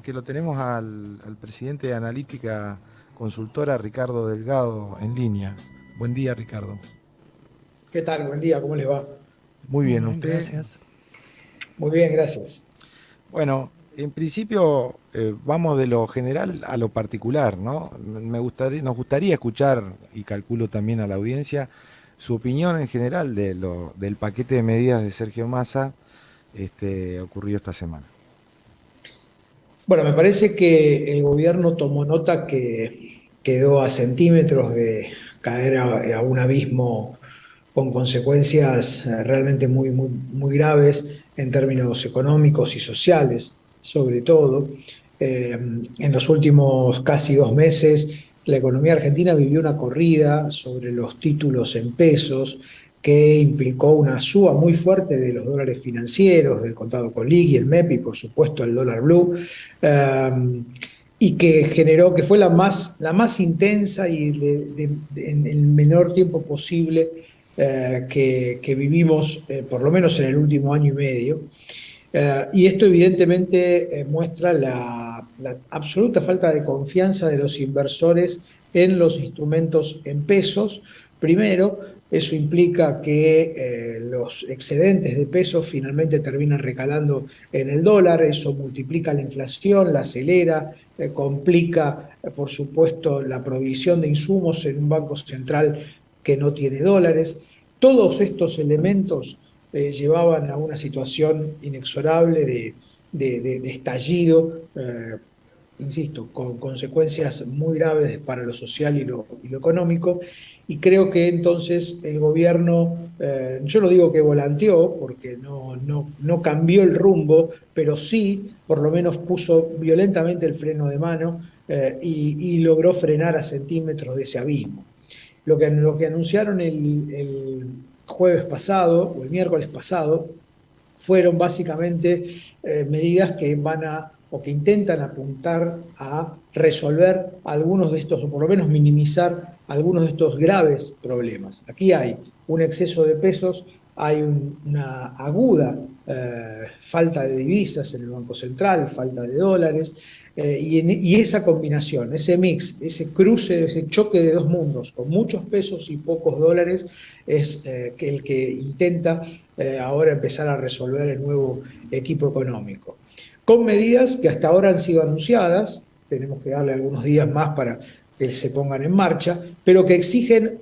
que lo tenemos al presidente de Analítica Consultora, Ricardo Delgado, en línea. Buen día, Ricardo. ¿Qué tal? Buen día, ¿cómo les va? Muy Muy bien, bien, ¿usted? gracias. Muy bien, gracias. Bueno, en principio vamos de lo general a lo particular, ¿no? Nos gustaría escuchar, y calculo también a la audiencia, su opinión en general del paquete de medidas de Sergio Massa ocurrido esta semana. Bueno, me parece que el gobierno tomó nota que quedó a centímetros de caer a un abismo con consecuencias realmente muy graves en términos económicos y sociales, sobre todo. En los últimos casi 2 meses, la economía argentina vivió una corrida sobre los títulos en pesos que implicó una suba muy fuerte de los dólares financieros, del contado con liqui, el MEP y por supuesto el dólar blue, eh, y que generó, que fue la más intensa y en el menor tiempo posible que vivimos, por lo menos en el último año y medio. Y esto evidentemente muestra la absoluta falta de confianza de los inversores en los instrumentos en pesos. Primero, eso implica que los excedentes de pesos finalmente terminan recalando en el dólar, eso multiplica la inflación, la acelera, complica, por supuesto, la provisión de insumos en un banco central que no tiene dólares. Todos estos elementos llevaban a una situación inexorable de estallido, insisto, con consecuencias muy graves para lo social y lo económico. Y creo que entonces el gobierno, yo no digo que volanteó, porque no cambió el rumbo, pero sí por lo menos puso violentamente el freno de mano y logró frenar a centímetros de ese abismo. Lo que anunciaron el jueves pasado o el miércoles pasado fueron básicamente medidas que van o que intentan apuntar a resolver algunos de estos, o por lo menos minimizar algunos de estos graves problemas. Aquí hay un exceso de pesos, hay una aguda falta de divisas en el Banco Central, falta de dólares, y esa combinación, ese mix, ese cruce, ese choque de dos mundos, con muchos pesos y pocos dólares, es el que intenta ahora empezar a resolver el nuevo equipo económico. Con medidas que hasta ahora han sido anunciadas, tenemos que darle algunos días más para que se pongan en marcha, pero que exigen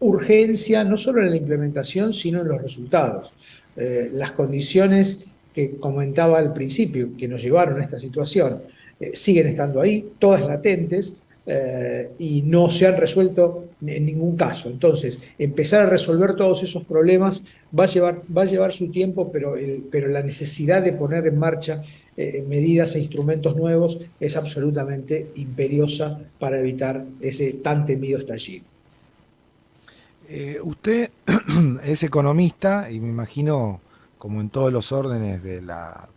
urgencia no solo en la implementación, sino en los resultados. Las condiciones que comentaba al principio, que nos llevaron a esta situación, siguen estando ahí, todas latentes, y no se han resuelto en ningún caso. Entonces, empezar a resolver todos esos problemas va a llevar su tiempo, pero la necesidad de poner en marcha medidas e instrumentos nuevos es absolutamente imperiosa para evitar ese tan temido estallido. Usted es economista y me imagino, como en todos los órdenes de las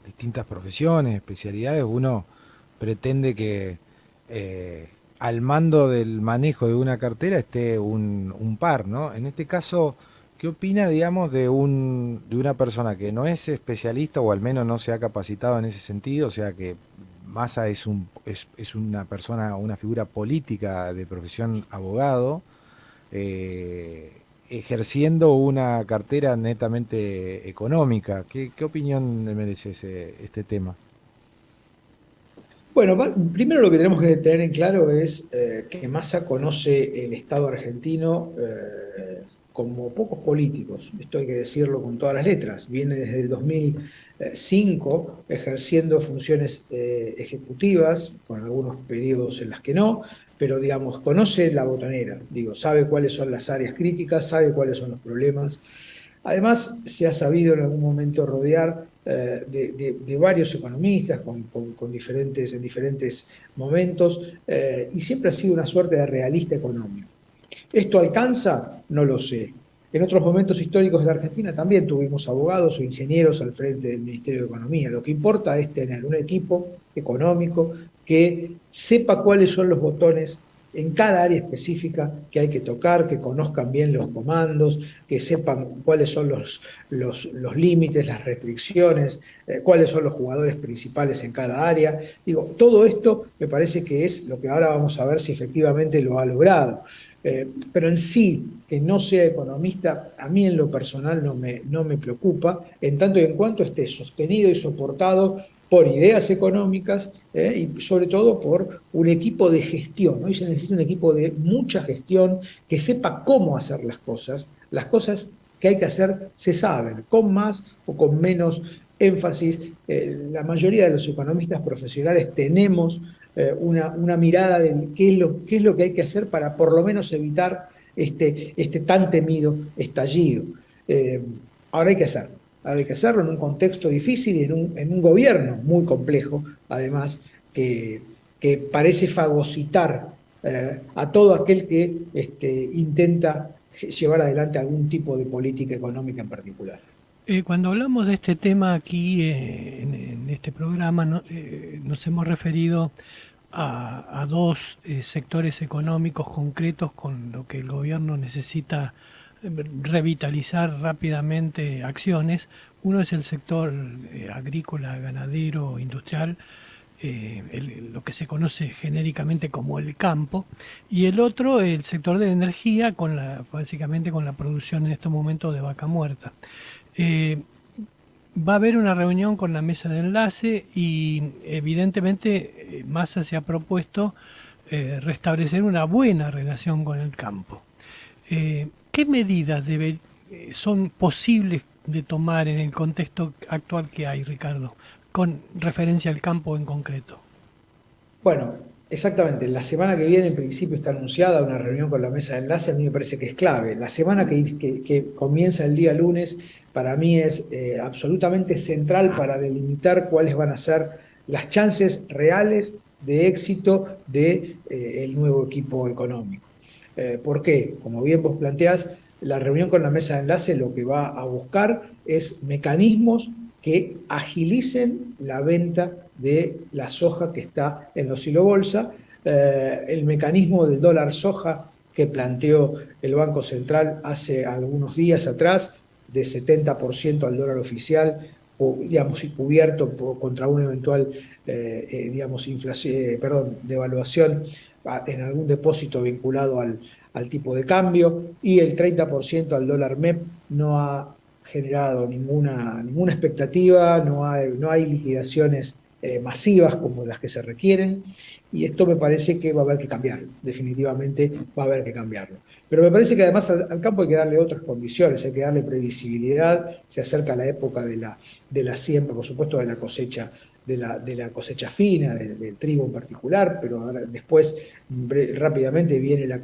distintas profesiones, especialidades, uno pretende que eh, al mando del manejo de una cartera esté un par, ¿no? En este caso, ¿qué opina, digamos, de una persona que no es especialista o al menos no se ha capacitado en ese sentido? O sea, que Massa es una persona, una figura política de profesión abogado, ejerciendo una cartera netamente económica. ¿Qué opinión le merece este tema? Bueno, primero lo que tenemos que tener en claro es que Massa conoce el Estado argentino como pocos políticos. Esto hay que decirlo con todas las letras. Viene desde el 2005 ejerciendo funciones ejecutivas, con algunos periodos en las que no, pero digamos, conoce la botonera, digo, sabe cuáles son las áreas críticas, sabe cuáles son los problemas. Además, se ha sabido en algún momento rodear de varios economistas en diferentes momentos, y siempre ha sido una suerte de realista económico. ¿Esto alcanza? No lo sé. En otros momentos históricos de la Argentina también tuvimos abogados o ingenieros al frente del Ministerio de Economía. Lo que importa es tener un equipo económico que sepa cuáles son los botones en cada área específica que hay que tocar, que conozcan bien los comandos, que sepan cuáles son los límites, las restricciones, cuáles son los jugadores principales en cada área. Digo, todo esto me parece que es lo que ahora vamos a ver si efectivamente lo ha logrado. Pero en sí, que no sea economista, a mí en lo personal no me preocupa, en tanto y en cuanto esté sostenido y soportado por ideas económicas y sobre todo por un equipo de gestión. Hoy se necesita un equipo de mucha gestión que sepa cómo hacer las cosas que hay que hacer se saben, con más o con menos énfasis. La mayoría de los economistas profesionales tenemos una mirada de qué es lo que hay que hacer para por lo menos evitar este tan temido estallido. Eh, ahora hay que hacerlo. Ahora hay que hacerlo en un contexto difícil y en un gobierno muy complejo, además, que parece fagocitar a todo aquel que intenta llevar adelante algún tipo de política económica en particular. Cuando hablamos de este tema aquí en este programa, nos hemos referido a dos sectores económicos concretos con lo que el gobierno necesita revitalizar rápidamente acciones. Uno es el sector agrícola, ganadero, industrial, lo que se conoce genéricamente como el campo, y el otro el sector de energía, básicamente con la producción en estos momentos de vaca muerta. Eh, Va a haber una reunión con la mesa de enlace y evidentemente Massa se ha propuesto restablecer una buena relación con el campo. ¿Qué medidas son posibles de tomar en el contexto actual que hay, Ricardo, con referencia al campo en concreto? Bueno, exactamente. La semana que viene, en principio, está anunciada una reunión con la mesa de enlace. A mí me parece que es clave. La semana que comienza el día lunes, para mí es absolutamente central para delimitar cuáles van a ser las chances reales de éxito de, el nuevo equipo económico. ¿Por qué? Como bien vos planteás, la reunión con la mesa de enlace lo que va a buscar es mecanismos que agilicen la venta de la soja que está en los silobolsa. El mecanismo del dólar soja que planteó el Banco Central hace algunos días atrás, de 70% al dólar oficial, o, digamos, y cubierto contra una eventual digamos, devaluación en algún depósito vinculado al tipo de cambio, y el 30% al dólar MEP no ha generado ninguna expectativa, no hay liquidaciones masivas como las que se requieren, y esto me parece que va a haber que cambiarlo, definitivamente va a haber que cambiarlo. Pero me parece que además al campo hay que darle otras condiciones, hay que darle previsibilidad, se acerca la época de la siembra, por supuesto de la cosecha, de la cosecha fina, del trigo en particular, pero ahora, después rápidamente viene la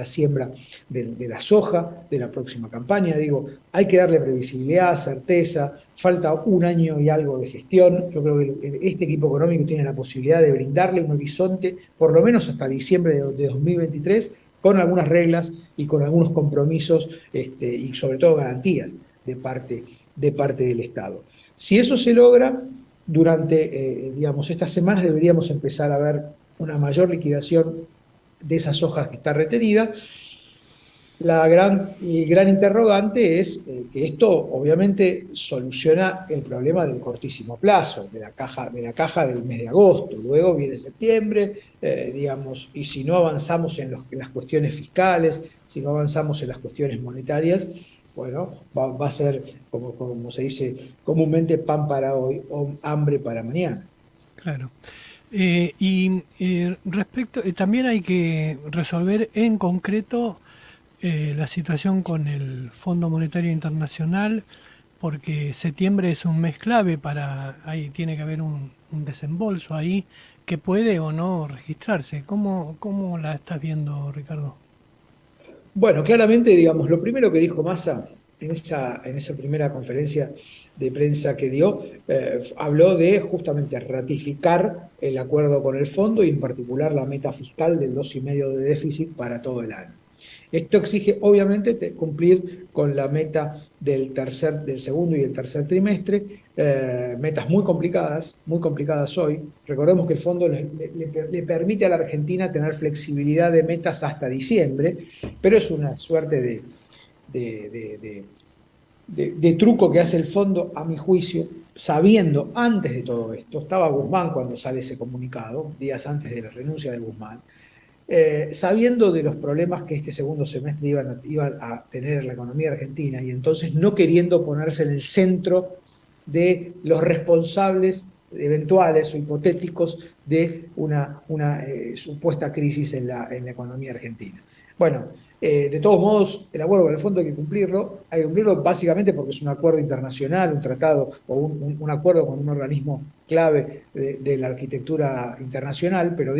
siembra de la soja, de la próxima campaña. Digo, hay que darle previsibilidad, certeza, falta un año y algo de gestión. Yo creo que este equipo económico tiene la posibilidad de brindarle un horizonte, por lo menos hasta diciembre de 2023, con algunas reglas y con algunos compromisos y sobre todo garantías de parte del Estado. Si eso se logra, durante digamos, estas semanas deberíamos empezar a ver una mayor liquidación de esas hojas que está retenida. El gran interrogante es que esto obviamente soluciona el problema del cortísimo plazo, de la caja del mes de agosto. Luego viene septiembre, digamos, y si no avanzamos en las cuestiones fiscales, si no avanzamos en las cuestiones monetarias, bueno, va a ser, como se dice comúnmente, pan para hoy o hambre para mañana. Claro. Respecto, también hay que resolver en concreto la situación con el Fondo Monetario Internacional, porque septiembre es un mes clave ahí tiene que haber un desembolso ahí que puede o no registrarse. ¿Cómo la estás viendo, Ricardo? Bueno, claramente, digamos, lo primero que dijo Massa en esa primera conferencia de prensa que dio, habló de justamente ratificar el acuerdo con el fondo y en particular la meta fiscal del 2,5% de déficit para todo el año. Esto exige, obviamente, cumplir con la meta del segundo y el tercer trimestre, metas muy complicadas hoy. Recordemos que el fondo le permite a la Argentina tener flexibilidad de metas hasta diciembre, pero es una suerte de, de- de- de truco que hace el fondo, a mi juicio, sabiendo antes de todo esto, estaba Guzmán cuando sale ese comunicado, días antes de la renuncia de Guzmán, sabiendo de los problemas que este segundo semestre iba a tener la economía argentina y entonces no queriendo ponerse en el centro de los responsables eventuales o hipotéticos de una supuesta crisis en la economía argentina. Bueno, de todos modos, el acuerdo con el fondo hay que cumplirlo básicamente porque es un acuerdo internacional, un tratado o un acuerdo con un organismo clave de la arquitectura internacional, pero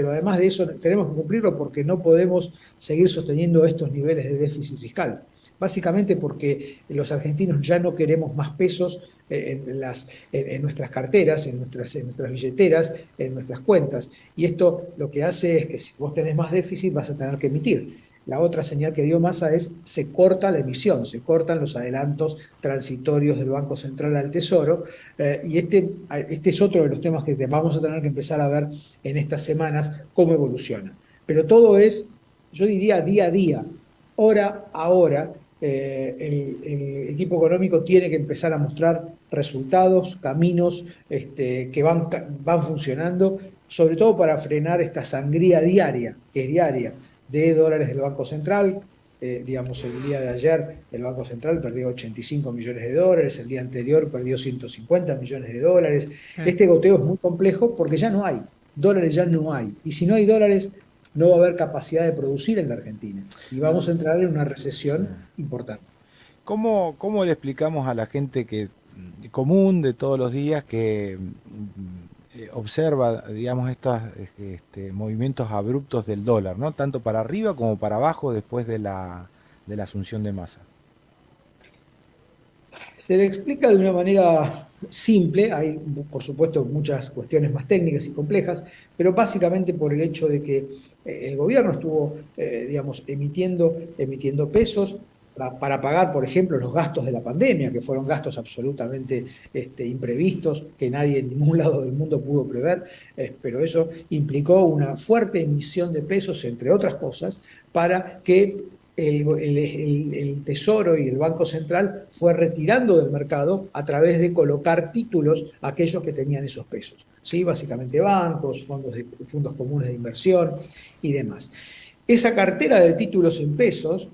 además de eso tenemos que cumplirlo porque no podemos seguir sosteniendo estos niveles de déficit fiscal. Básicamente porque los argentinos ya no queremos más pesos en nuestras carteras, en nuestras billeteras, en nuestras cuentas. Y esto lo que hace es que si vos tenés más déficit vas a tener que emitir. La otra señal que dio Massa es se corta la emisión, se cortan los adelantos transitorios del Banco Central al Tesoro, y este es otro de los temas que vamos a tener que empezar a ver en estas semanas, cómo evoluciona. Pero todo es, yo diría, día a día, hora a hora. El equipo económico tiene que empezar a mostrar resultados, caminos que van funcionando, sobre todo para frenar esta sangría diaria, que es diaria, de dólares del Banco Central. Digamos, el día de ayer el Banco Central perdió 85 millones de dólares, el día anterior perdió 150 millones de dólares. Sí. Este goteo es muy complejo porque ya no hay, dólares ya no hay. Y si no hay dólares, no va a haber capacidad de producir en la Argentina. Y vamos a entrar en una recesión importante. ¿Cómo le explicamos a la gente común de todos los días que observa, digamos, estos movimientos abruptos del dólar, ¿no? Tanto para arriba como para abajo después de la asunción de Massa? Se le explica de una manera simple, hay por supuesto muchas cuestiones más técnicas y complejas, pero básicamente por el hecho de que el gobierno estuvo, digamos, emitiendo pesos para pagar, por ejemplo, los gastos de la pandemia, que fueron gastos absolutamente imprevistos, que nadie en ningún lado del mundo pudo prever, pero eso implicó una fuerte emisión de pesos, entre otras cosas, para que el Tesoro y el Banco Central fue retirando del mercado a través de colocar títulos a aquellos que tenían esos pesos. ¿Sí? Básicamente bancos, fondos comunes de inversión y demás. Esa cartera de títulos en pesos,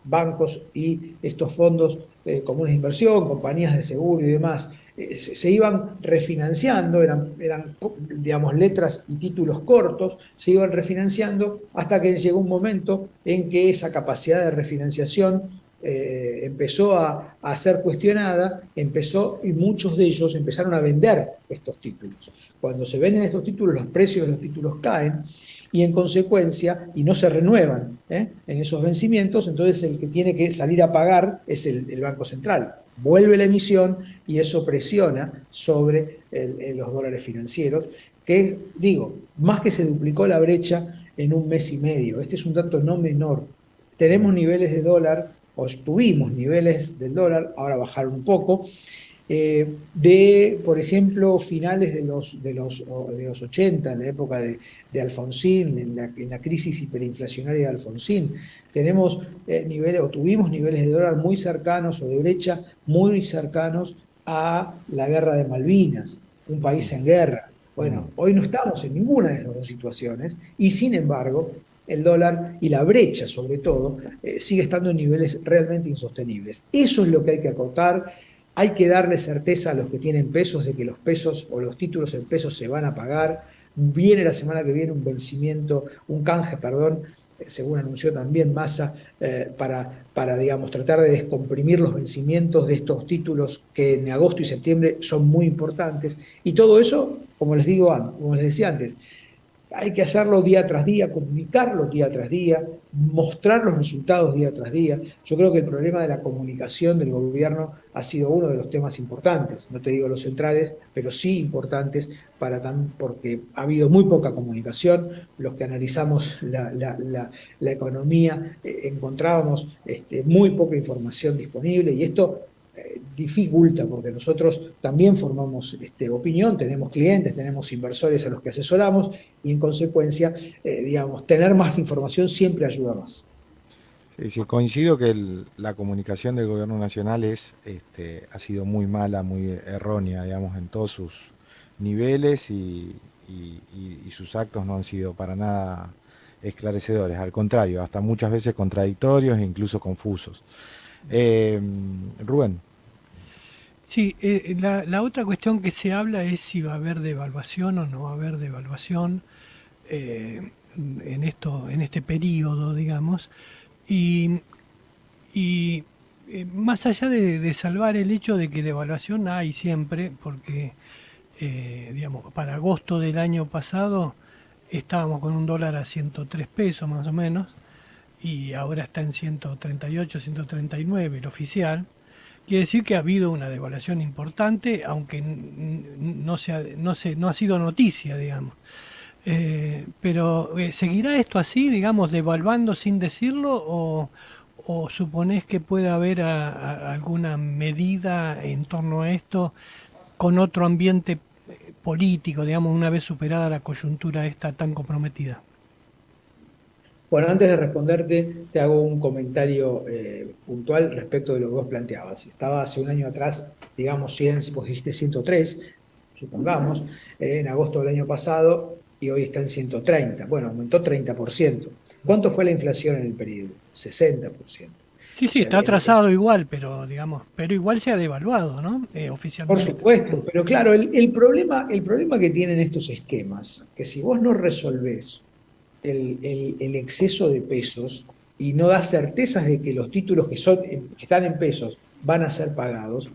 bancos y estos fondos comunes de inversión, compañías de seguro y demás, se iban refinanciando, eran, digamos, letras y títulos cortos, se iban refinanciando hasta que llegó un momento en que esa capacidad de refinanciación empezó a ser cuestionada, y muchos de ellos empezaron a vender estos títulos. Cuando se venden estos títulos, los precios de los títulos caen y en consecuencia, y no se renuevan en esos vencimientos, entonces el que tiene que salir a pagar es el Banco Central. Vuelve la emisión y eso presiona sobre los dólares financieros, que digo, más que se duplicó la brecha en un mes y medio. Este es un dato no menor. Tenemos niveles de dólar, o tuvimos niveles del dólar, ahora bajaron un poco, por ejemplo, finales de los 80, en la época de Alfonsín, en la crisis hiperinflacionaria de Alfonsín. Tenemos niveles, o tuvimos niveles de dólar muy cercanos, o de brecha muy cercanos a la guerra de Malvinas, un país en guerra. Bueno, hoy no estamos en ninguna de esas dos situaciones y sin embargo el dólar y la brecha sobre todo sigue estando en niveles realmente insostenibles. Eso es lo que hay que acotar. Hay que darle certeza a los que tienen pesos de que los pesos o los títulos en pesos se van a pagar. Viene la semana que viene un canje, perdón, según anunció también Massa, digamos, tratar de descomprimir los vencimientos de estos títulos que en agosto y septiembre son muy importantes. Y todo eso, como les decía antes, hay que hacerlo día tras día, comunicarlo día tras día, mostrar los resultados día tras día. Yo creo que el problema de la comunicación del gobierno ha sido uno de los temas importantes, no te digo los centrales, pero sí importantes porque ha habido muy poca comunicación. Los que analizamos la economía encontrábamos muy poca información disponible y esto dificulta, porque nosotros también formamos opinión, tenemos clientes, tenemos inversores a los que asesoramos y en consecuencia, digamos, tener más información siempre ayuda más. Sí, sí, coincido que la comunicación del gobierno nacional ha sido muy mala, muy errónea, digamos, en todos sus niveles y sus actos no han sido para nada esclarecedores, al contrario, hasta muchas veces contradictorios e incluso confusos. Eh, Rubén. Sí, la otra cuestión que se habla es si va a haber devaluación o no va a haber devaluación eh, en este periodo, digamos. Y, y más allá de salvar el hecho de que devaluación hay siempre, porque digamos, para agosto del año pasado estábamos con un dólar a 103 pesos más o menos, y ahora está en 138, 139 el oficial. Quiere decir que ha habido una devaluación importante, aunque no ha sido noticia, digamos. Pero ¿seguirá esto así, digamos, devaluando sin decirlo? ¿O suponés que puede haber alguna medida en torno a esto con otro ambiente político, digamos, una vez superada la coyuntura esta tan comprometida? Bueno, antes de responderte, te hago un comentario puntual respecto de lo que vos planteabas. Estaba hace un año atrás, digamos, 100, vos dijiste 103, supongamos, en agosto del año pasado, y hoy está en 130. Bueno, aumentó 30%. ¿Cuánto fue la inflación en el periodo? 60%. Sí, O sí, sea, está atrasado igual, pero digamos, pero igual se ha devaluado, ¿no? por Oficialmente. supuesto, pero claro, el problema que tienen estos esquemas, que si vos no resolvés el exceso de pesos y no da certezas de que los títulos que están en pesos van a ser pagados,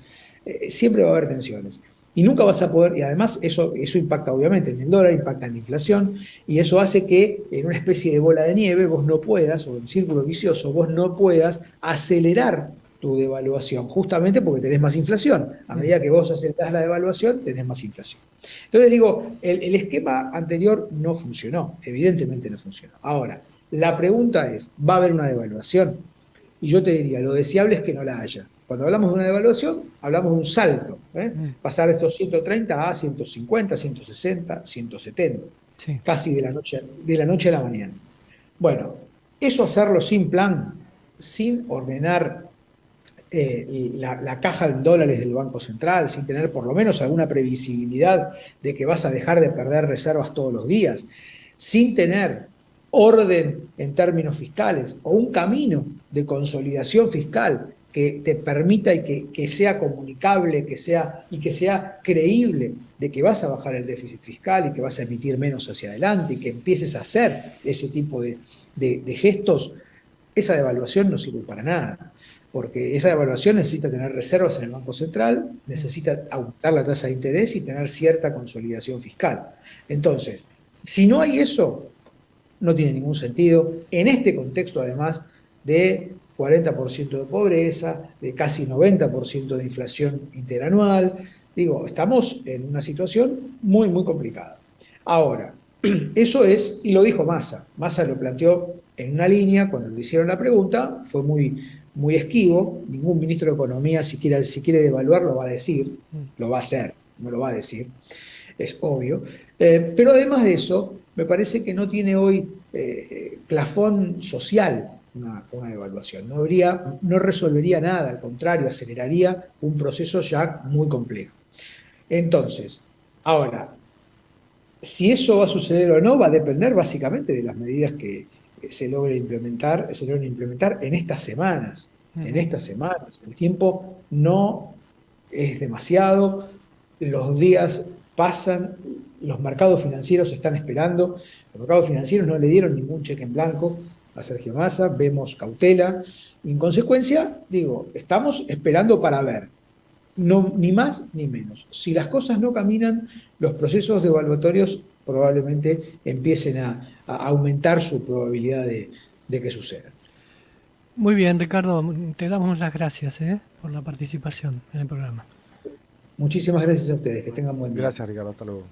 siempre va a haber tensiones. Y nunca vas a poder, y además eso impacta obviamente en el dólar, impacta en la inflación, y eso hace que en una especie de bola de nieve vos no puedas, o en círculo vicioso, vos no puedas acelerar tu devaluación, justamente porque tenés más inflación. A medida que vos acelerás la devaluación, tenés más inflación. Entonces digo, el esquema anterior no funcionó, evidentemente no funcionó. Ahora, la pregunta es, ¿va a haber una devaluación? Y yo te diría, lo deseable es que no la haya. Cuando hablamos de una devaluación, hablamos de un salto, Mm, pasar de estos 130 a 150, 160, 170, sí. casi de la noche a la mañana. Bueno, eso hacerlo sin plan, sin ordenar la caja de dólares del Banco Central, sin tener por lo menos alguna previsibilidad de que vas a dejar de perder reservas todos los días, sin tener orden en términos fiscales o un camino de consolidación fiscal que te permita y que sea comunicable y que sea creíble de que vas a bajar el déficit fiscal y que vas a emitir menos hacia adelante y que empieces a hacer ese tipo de gestos, esa devaluación no sirve para nada, porque esa devaluación necesita tener reservas en el Banco Central, necesita aumentar la tasa de interés y tener cierta consolidación fiscal. Entonces, si no hay eso, no tiene ningún sentido. En este contexto, además, de 40% de pobreza, de casi 90% de inflación interanual, digo, estamos en una situación muy, muy complicada. Ahora, eso es, y lo dijo Massa. Massa lo planteó en una línea, cuando le hicieron la pregunta, fue muy esquivo. Ningún ministro de Economía, si quiere devaluar, lo va a decir, lo va a hacer, no lo va a decir, es obvio. Pero además de eso, me parece que no tiene hoy plafón social una devaluación. No resolvería nada, al contrario, aceleraría un proceso ya muy complejo. Entonces, ahora, si eso va a suceder o no va a depender básicamente de las medidas que se logren implementar en estas semanas. En Ujú. estas semanas. El tiempo no es demasiado, los días pasan, los mercados financieros están esperando, los mercados financieros no le dieron ningún cheque en blanco a Sergio Massa, vemos cautela, y en consecuencia, digo, estamos esperando para ver. No, ni más ni menos. Si las cosas no caminan, los procesos devaluatorios probablemente empiecen a aumentar su probabilidad de que sucedan. Muy bien, Ricardo, te damos las gracias, por la participación en el programa. Muchísimas gracias a ustedes, que tengan buen día. Gracias, Ricardo. Hasta luego.